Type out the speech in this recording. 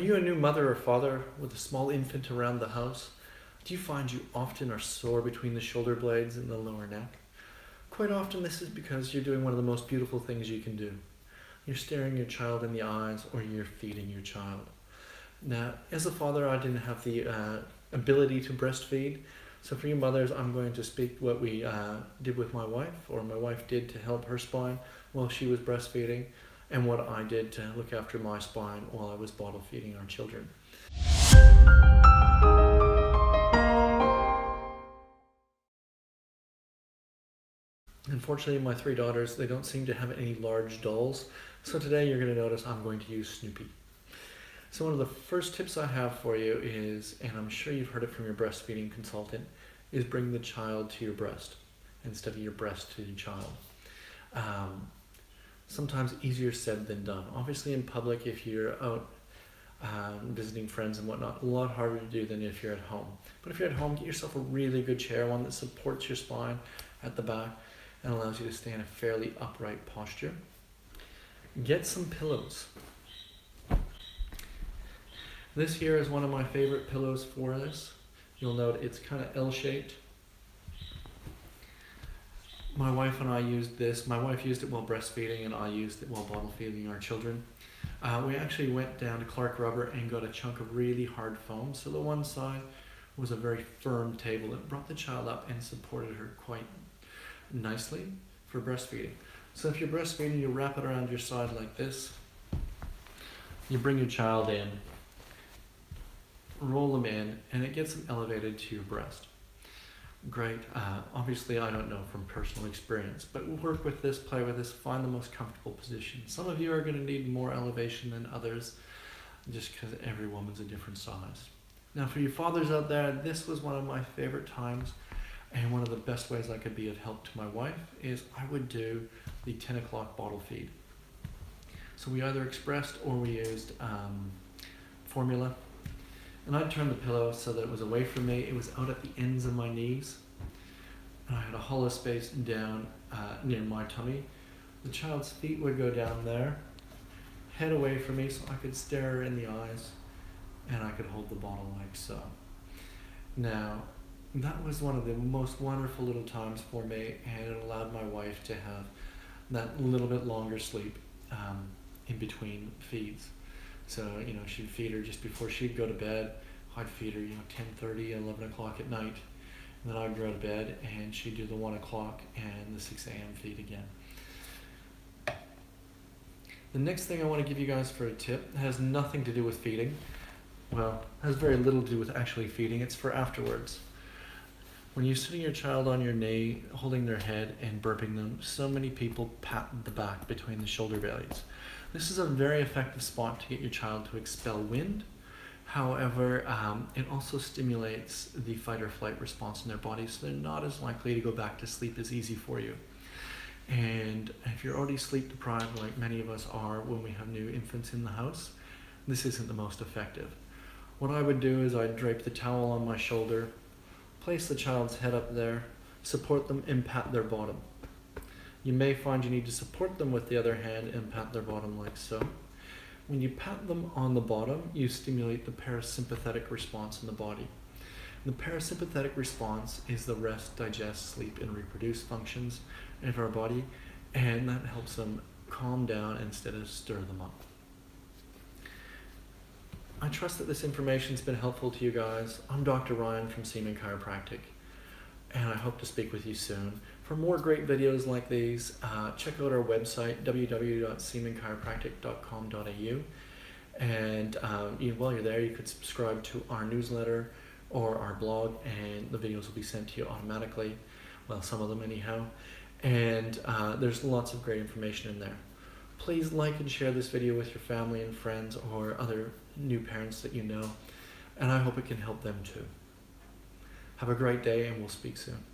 you a new mother or father with a small infant around the house? Do you find you often are sore between the shoulder blades and the lower neck? Quite often this is because you're doing one of the most beautiful things you can do. You're staring your child in the eyes, or you're feeding your child. Now, as a father, I didn't have the ability to breastfeed. So for you mothers, I'm going to speak what we did with my wife, or my wife did to help her spine while she was breastfeeding, and what I did to look after my spine while I was bottle feeding our children. Unfortunately, my 3 daughters, they don't seem to have any large dolls. So today you're going to notice I'm going to use Snoopy. So one of the first tips I have for you is, and I'm sure you've heard it from your breastfeeding consultant, is bring the child to your breast instead of your breast to your child. Sometimes easier said than done. Obviously in public, if you're out visiting friends and whatnot, a lot harder to do than if you're at home. But if you're at home, get yourself a really good chair, one that supports your spine at the back and allows you to stay in a fairly upright posture. Get some pillows. This here is one of my favorite pillows for this. You'll note it's kind of L-shaped. My wife and I used this. My wife used it while breastfeeding and I used it while bottle feeding our children. We actually went down to Clark Rubber and got a chunk of really hard foam. So the one side was a very firm table that brought the child up and supported her quite nicely for breastfeeding. So if you're breastfeeding, you wrap it around your side like this. You bring your child in, roll them in, and it gets them elevated to your breast. Great. Obviously, I don't know from personal experience, but work with this, play with this, find the most comfortable position. Some of you are going to need more elevation than others, just because every woman's a different size. Now, for you fathers out there, this was one of my favorite times, and one of the best ways I could be of help to my wife is I would do the 10 o'clock bottle feed. So we either expressed or we used formula. And I'd turn the pillow so that it was away from me. It was out at the ends of my knees. And I had a hollow space down near my tummy. The child's feet would go down there, head away from me so I could stare her in the eyes, and I could hold the bottle like so. Now, that was one of the most wonderful little times for me, and it allowed my wife to have that little bit longer sleep in between feeds. So, she'd feed her just before she'd go to bed. I'd feed her, 10:30, 11 o'clock at night. And then I'd go to bed and she'd do the 1 o'clock and the 6 a.m. feed again. The next thing I want to give you guys for a tip has nothing to do with feeding. Well, it has very little to do with actually feeding. It's for afterwards. When you're sitting your child on your knee, holding their head and burping them, so many people pat the back between the shoulder blades. This is a very effective spot to get your child to expel wind. However, it also stimulates the fight or flight response in their body, so they're not as likely to go back to sleep as easy for you. And if you're already sleep deprived, like many of us are when we have new infants in the house, this isn't the most effective. What I would do is I'd drape the towel on my shoulder, place the child's head up there, support them and pat their bottom. You may find you need to support them with the other hand and pat their bottom like so. When you pat them on the bottom, you stimulate the parasympathetic response in the body. The parasympathetic response is the rest, digest, sleep, and reproduce functions of our body, and that helps them calm down instead of stir them up. I trust that this information's been helpful to you guys. I'm Dr. Ryan from Seaman Chiropractic, and I hope to speak with you soon. For more great videos like these, check out our website, www.seamanchiropractic.com.au, and while you're there, you could subscribe to our newsletter or our blog, and the videos will be sent to you automatically. Well, some of them anyhow. And there's lots of great information in there. Please like and share this video with your family and friends or other new parents that you know, and I hope it can help them too. Have a great day, and we'll speak soon.